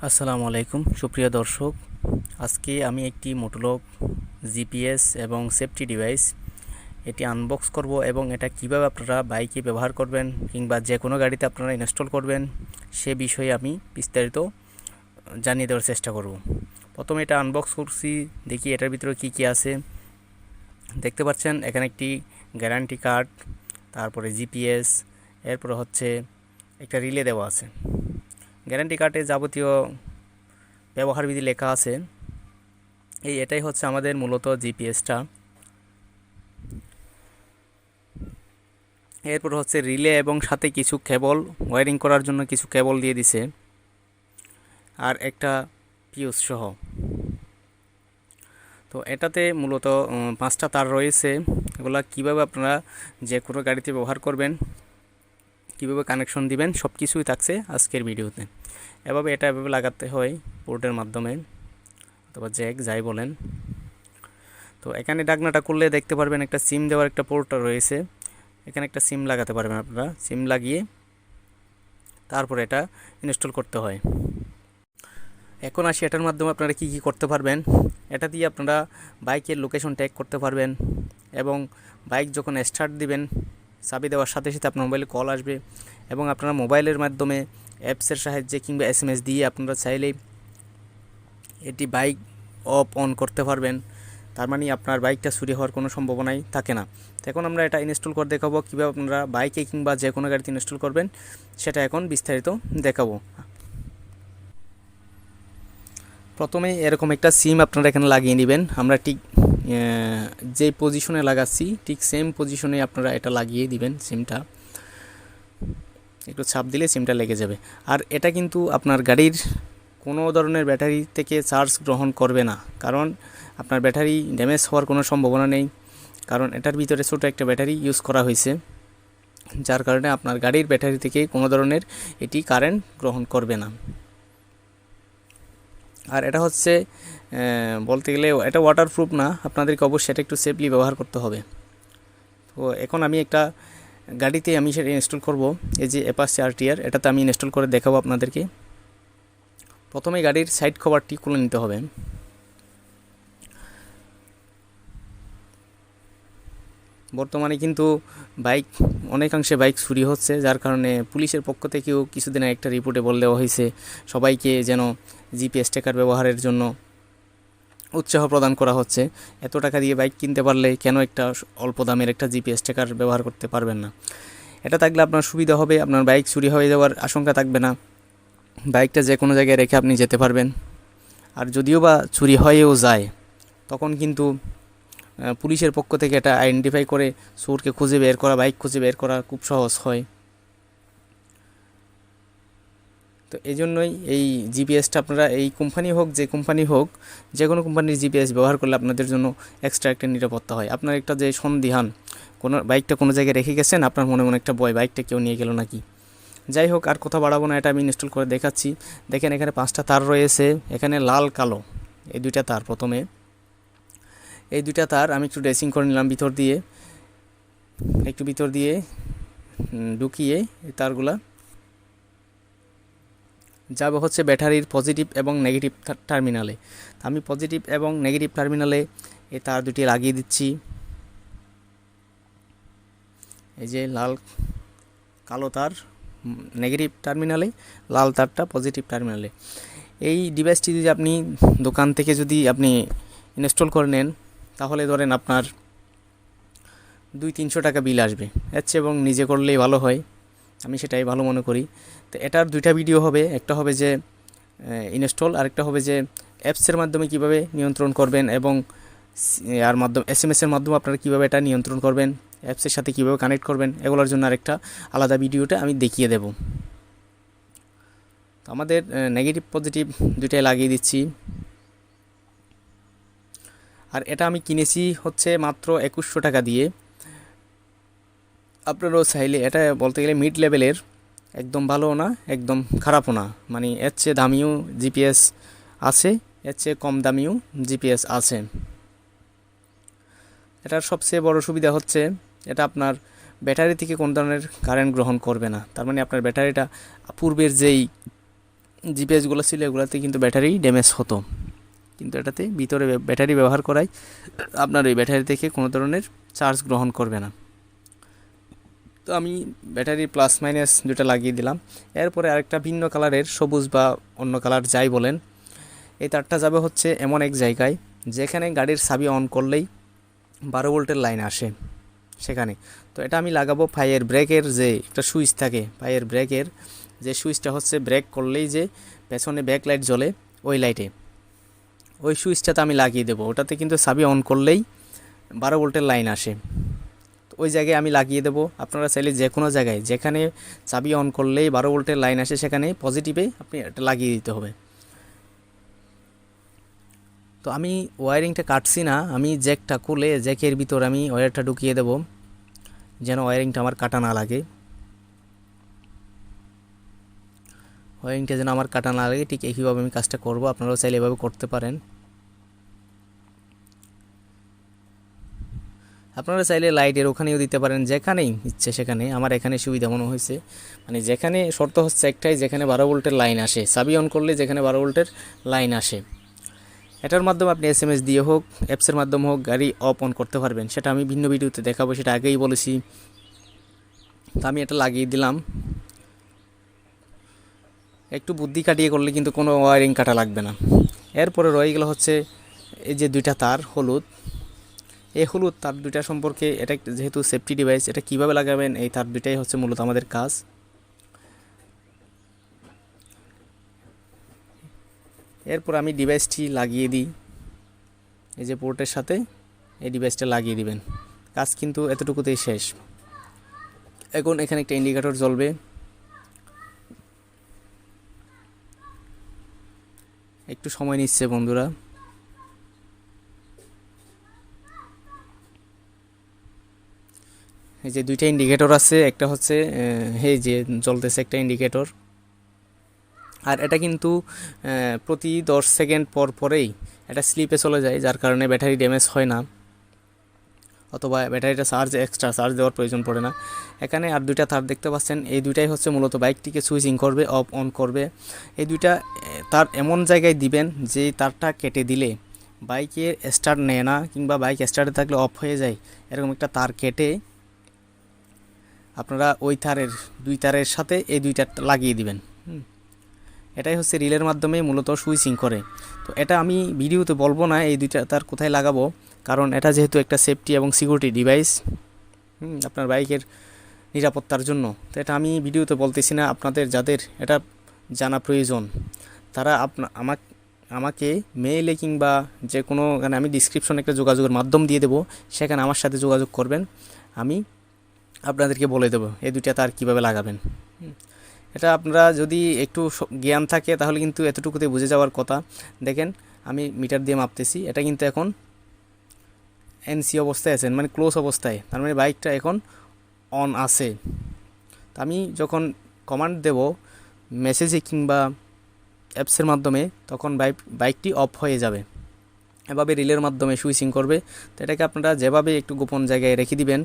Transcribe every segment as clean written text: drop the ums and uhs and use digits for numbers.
আসসালামু আলাইকুম সুপ্রিয় দর্শক, আজকে আমি একটি মোটো জিপিএস এবং সেফটি ডিভাইস এটি আনবক্স করব এবং এটা কিভাবে আপনারা বাইকে ব্যবহার করবেন কিংবা যে কোনো গাড়িতে আপনারা ইনস্টল করবেন সে বিষয়ে আমি বিস্তারিত জানিয়ে দেওয়ার চেষ্টা করব। প্রথমে এটা আনবক্স করছি, দেখি এটার ভিতরে কি কি আছে। দেখতে পাচ্ছেন এখানে একটি গ্যারান্টি কার্ড, তারপরে জিপিএস, এরপরে হচ্ছে একটা রিলে দেওয়া আছে। গ্যারান্টি কার্ডে যাবতীয় ব্যবহারবিধি লেখা আছে। এটাই হচ্ছে আমাদের মূলত জিপিএসটা। এরপর হচ্ছে রিলে এবং সাথে কিছু কেবল ওয়্যারিং করার জন্য কিছু কেবল দিয়ে দিছে, আর একটা ফিউজ সহ। তো এটাতে মূলত 5টা তার রয়েছে। এগুলা কিভাবে আপনারা যে কোনো গাড়িতে ব্যবহার করবেন, কিভাবে কানেকশন দিবেন, সব কিছুই থাকছে আজকের ভিডিওতে। এভাবে লাগাতে হয় পোর্টের মাধ্যমে অথবা জ্যাক যাই বলেন। তো এখানে ডাকনাটা করলে দেখতে পারবেন একটা সিম দেওয়ার একটা পোর্ট রয়েছে। এখানে একটা সিম লাগাতে পারবেন আপনারা। সিম লাগিয়ে তারপরে এটা ইনস্টল করতে হয়। এখন আসি এটার মাধ্যমে আপনারা কি কি করতে পারবেন। এটা দিয়ে আপনারা বাইকের লোকেশন ট্যাগ করতে পারবেন এবং বাইক যখন স্টার্ট দিবেন চাবি দেওয়ার সাথে সাথে আপনার মোবাইলে কল আসবে এবং আপনারা মোবাইলের মাধ্যমে অ্যাপসের সাহায্যে কিংবা এসএমএস দিয়ে আপনারা চাইলেই এটি বাইক অফ অন করতে পারবেন। তার মানে আপনার বাইকটা চুরি হওয়ার কোনো সম্ভাবনাই থাকে না। তো এখন আমরা এটা ইনস্টল করে দেখাবো কীভাবে আপনারা বাইকে কিংবা যে কোনো গাড়িতে ইনস্টল করবেন, সেটা এখন বিস্তারিত দেখাবো। প্রথমেই এরকম একটা সিম আপনারা এখানে লাগিয়ে নেবেন। আমরা ঠিক যে পজিশনে লাগাচ্ছি ঠিক সেম পজিশনে আপনারা এটা লাগিয়ে দিবেন। সিমটা একটু চাপ দিলে সিমটা লেগে যাবে। আর এটা কিন্তু আপনার গাড়ির কোনো ধরনের ব্যাটারি থেকে চার্জ গ্রহণ করবে না, কারণ আপনার ব্যাটারি ড্যামেজ হওয়ার কোনো সম্ভাবনা নেই, কারণ এটার ভিতরে ছোটো একটা ব্যাটারি ইউজ করা হয়েছে, যার কারণে আপনার গাড়ির ব্যাটারি থেকে কোনো ধরনের এটি কারেন্ট গ্রহণ করবে না। আর এটা হচ্ছে বলতে গেলে এটা ওয়াটারপ্রুফ না, আপনাদেরকে অবশ্যই এটা একটু সেফলি ব্যবহার করতে হবে। তো এখন আমি একটা গাড়িতে আমি সেটা ইনস্টল করব। এই যে অ্যাপাচি আরটিআর, এটাতে আমি ইনস্টল করে দেখাবো আপনাদেরকে। প্রথমে গাড়ির সাইড কভারটি খুলে নিতে হবে। বর্তমানে কিন্তু অনেকাংশে বাইক চুরি হচ্ছে, যার কারণে পুলিশের পক্ষ থেকেও কিছুদিন একটা রিপোর্টে বলে দেওয়া হয়েছে সবাইকে যেন জিপিএস ট্র্যাকার ব্যবহারের জন্য উৎসাহ প্রদান করা হচ্ছে। এত টাকা দিয়ে বাইক কিনতে পারলে কেন একটা অল্প দামের একটা জিপিএস ট্র্যাকার ব্যবহার করতে পারবেন না? এটা থাকলে আপনার সুবিধা হবে, আপনার বাইক চুরি হয়ে যাওয়ার আশঙ্কা থাকবে না, বাইকটা যে কোনো জায়গায় রেখে আপনি যেতে পারবেন। আর যদিও বা চুরি হয়েও যায়, তখন কিন্তু পুলিশের পক্ষ থেকে এটা আইডেন্টিফাই করে চোরকে খুঁজে বের করা, বাইক খুঁজে বের করা খুব সহজ হয়। তো এই জন্যই এই জিপিএসটা আপনারা এই কোম্পানি হোক যে কোম্পানি হোক, যে কোনো কোম্পানির জিপিএস ব্যবহার করলে আপনাদের জন্য এক্সট্রা একটা নিরাপত্তা হয়। আপনার একটা যে সন্দিহান, কোনো বাইকটা কোনো জায়গায় রেখে গেছেন, আপনার মনে মনে একটা ভয় বাইকটা কেউ নিয়ে গেল নাকি। যাই হোক, আর কথা বাড়াবো না, এটা আমি ইনস্টল করে দেখাচ্ছি। দেখেন এখানে 5টা তার রয়েছে, এখানে লাল কালো এই দুইটা তার। প্রথমে এই দুইটা তার আমি একটু ড্রেসিং করে নিলাম ভিতর দিয়ে ঢুকিয়ে এই তারগুলা যাবে হচ্ছে ব্যাটারির পজিটিভ এবং নেগেটিভ টার্মিনালে। আমি পজিটিভ এবং নেগেটিভ টার্মিনালে এই তার দুটি লাগিয়ে দিচ্ছি। এই যে লাল কালো তার নেগেটিভ টার্মিনালে, লাল তারটা পজিটিভ টার্মিনালে। এই ডিভাইসটি যদি আপনি দোকান থেকে যদি আপনি ইনস্টল করে নেন, তাহলে ধরেন আপনার 200-300 টাকা বিল আসবে। এবং নিজে করলেই ভালো হয়, আমি সেটাই ভালো মনে করি। তো এটার দুইটা ভিডিও হবে, একটা হবে যে ইনস্টল, আরেকটা হবে যে অ্যাপসের মাধ্যমে কিভাবে নিয়ন্ত্রণ করবেন এবং আর মাধ্যমে এসএমএসের মাধ্যমে আপনারা কীভাবে এটা নিয়ন্ত্রণ করবেন, অ্যাপসের সাথে কীভাবে কানেক্ট করবেন, এগুলোর জন্য আরেকটা আলাদা ভিডিওটা আমি দেখিয়ে দেব। তো আমাদের নেগেটিভ পজিটিভ দুইটাই লাগিয়ে দিচ্ছি। আর এটা আমি কিনেছি হচ্ছে মাত্র 2100 টাকা দিয়ে। আপনারাও চাইলে, এটা বলতে গেলে মিড লেভেলের, একদম ভালোও না একদম খারাপও না, মানে এর চেয়ে দামিও জিপিএস আছে, এর চেয়ে কম দামিও জিপিএস আছে। এটার সবচেয়ে বড় সুবিধা হচ্ছে এটা আপনার ব্যাটারি থেকে কোন ধরনের কারেন্ট গ্রহণ করবে না। তার মানে আপনার ব্যাটারিটা পূর্বের যেই জিপিএসগুলো ছিল এগুলোতে কিন্তু ব্যাটারি ড্যামেজ হতো, কিন্তু এটাতে ভিতরে ব্যাটারি ব্যবহার করায় আপনার ওই ব্যাটারি থেকে কোনো ধরনের চার্জ গ্রহণ করবে না। তো আমি ব্যাটারি প্লাস মাইনাস দুটো লাগিয়ে দিলাম। এরপরে আরেকটা ভিন্ন কালারের সবুজ বা অন্য কালার যাই বলেন, এই তারটা যাবে হচ্ছে এমন এক জায়গায় যেখানে গাড়ির চাবি অন করলেই 12 ভোল্টের লাইন আসে সেখানে। তো এটা আমি লাগাবো পায়ের ব্রেকের যে একটা সুইচ থাকে, পায়ের ব্রেকের যে সুইচটা হচ্ছে ব্রেক করলেই যে পেছনে ব্যাক লাইট জ্বলে ওই লাইটে, ওই সুইচটাতে আমি লাগিয়ে দেবো। ওটাতে কিন্তু চাবি অন করলেই 12 ভোল্টের লাইন আসে। তো ওই জায়গায় আমি লাগিয়ে দেবো। আপনারা চাইলে যে কোনো জায়গায় যেখানে চাবি অন করলেই 12 ভোল্টের লাইন আসে সেখানে পজিটিভে আপনি এটা লাগিয়ে দিতে হবে। তো আমি ওয়্যারিংটা কাটছি না, আমি জ্যাকটা খুলে জ্যাকের ভিতর আমি ওয়্যারটা ঢুকিয়ে দেবো যেন ওয়্যারিংটা আমার কাটা না লাগে। ওয়্যারিংটা যেন আমার কাটা না লাগে, ঠিক একইভাবে আমি কাজটা করব। আপনারাও চাইলে এভাবে করতে পারেন। আপনারা চাইলে লাইটের ওখানেও দিতে পারেন, যেখানেই ইচ্ছে সেখানে। আমার এখানে সুবিধা মনে হয়েছে, মানে যেখানে শর্ত হচ্ছে একটাই, যেখানে 12 ভোল্টের লাইন আসে, চাবি অন করলে যেখানে 12 ভোল্টের লাইন আসে। এটার মাধ্যমে আপনি এসএমএস দিয়ে হোক, অ্যাপসের মাধ্যমে হোক গাড়ি অফ অন করতে পারবেন। সেটা আমি ভিন্ন ভিডিওতে দেখাবো, সেটা আগেই বলেছি। তো আমি এটা লাগিয়ে দিলাম। একটু বুদ্ধি কাটিয়ে করলে কিন্তু কোনো ওয়্যারিং কাটা লাগবে না। এরপরে রয়ে গেল হচ্ছে এই যে দুইটা তার হলুদ, এই হলুদ তার দুইটা সম্পর্কে, এটা যেহেতু সেফটি ডিভাইস, এটা কিভাবে লাগাবেন এই তার দুইটাই হচ্ছে মূলত আমাদের কাজ। এরপর আমি ডিভাইসটি লাগিয়ে দিই, এই যে পোর্টের সাথে এই ডিভাইসটা লাগিয়ে দিবেন। কাজ কিন্তু এতটুকুতেই শেষ। এখন এখানে একটা ইন্ডিকেটর জ্বলবে, একটু সময় নিচ্ছে বন্ধুরা। এই যে দুইটা ইন্ডিকেটর আছে, একটা হচ্ছে এই যে জ্বলতেছে একটা ইন্ডিকেটর, আর এটা কিন্তু প্রতি 10 সেকেন্ড পর পরেই এটা স্লিপে চলে যায়, যার কারণে ব্যাটারি ড্যামেজ হয় না, অথবা ব্যাটারিটা এক্সট্রা চার্জ দেওয়ার প্রয়োজন পড়ে না। এখানে আর দুইটা তার দেখতে পাচ্ছেন, এই দুইটাই হচ্ছে মূলত বাইকটিকে সুইচিং করবে, অফ অন করবে। এই দুইটা তার এমন জায়গায় দিবেন যে তারটা কেটে দিলে বাইকের স্টার্ট নেয় না, কিংবা বাইক স্টার্টে থাকলে অফ হয়ে যায়, এরকম একটা তার কেটে আপনারা ওই তারের দুই তারের সাথে এই দুইটা লাগিয়ে দিবেন। এটাই হচ্ছে রিলের মাধ্যমে মূলত সুইচিং করে। তো এটা আমি ভিডিওতে বলবো না এই দুইটা তার কোথায় লাগাবো, কারণ এটা যেহেতু একটা সেফটি এবং সিকিউরিটি ডিভাইস আপনার বাইকের নিরাপত্তার জন্য, তো এটা আমি ভিডিওতে বলতেছি না। আপনাদের যাদের এটা জানা প্রয়োজন তারা আমাকে মেইলে কিংবা যে কোনো, এখানে আমি ডিসক্রিপশনে একটা যোগাযোগের মাধ্যম দিয়ে দেবো, সেখানে আমার সাথে যোগাযোগ করবেন, আমি আপনাদেরকে বলে দেবো এই দুইটা তার কীভাবে লাগাবেন। এটা আপনারা যদি একটু জ্ঞান থাকে তাহলে কিন্তু এতটুকুতে বুঝে যাওয়ার কথা। দেখেন আমি মিটার দিয়ে মাপতেছি, এটা কিন্তু এখন এনসি অবস্থায় আছেন, মানে ক্লোজ অবস্থায়, তার মানে বাইকটা এখন অন আছে। তা আমি যখন কমান্ড দেব মেসেজে কিংবা অ্যাপসের মাধ্যমে, তখন বাইকটি অফ হয়ে যাবে। এভাবে রিলের মাধ্যমে সুইচিং করবে। তো এটাকে আপনারা যেভাবে একটু গোপন জায়গায় রেখে দিবেন,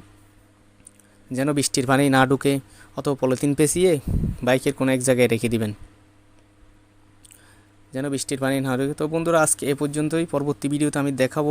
যেন বৃষ্টির পানি না ঢুকে, অথবা পলিথিন পেঁচিয়ে বাইকের কোনো এক জায়গায় রেখে দিবেন, যেন বৃষ্টির পানি না ঢুকে। তো বন্ধুরা আজকে এ পর্যন্তই, পরবর্তী ভিডিওতে আমি দেখাবো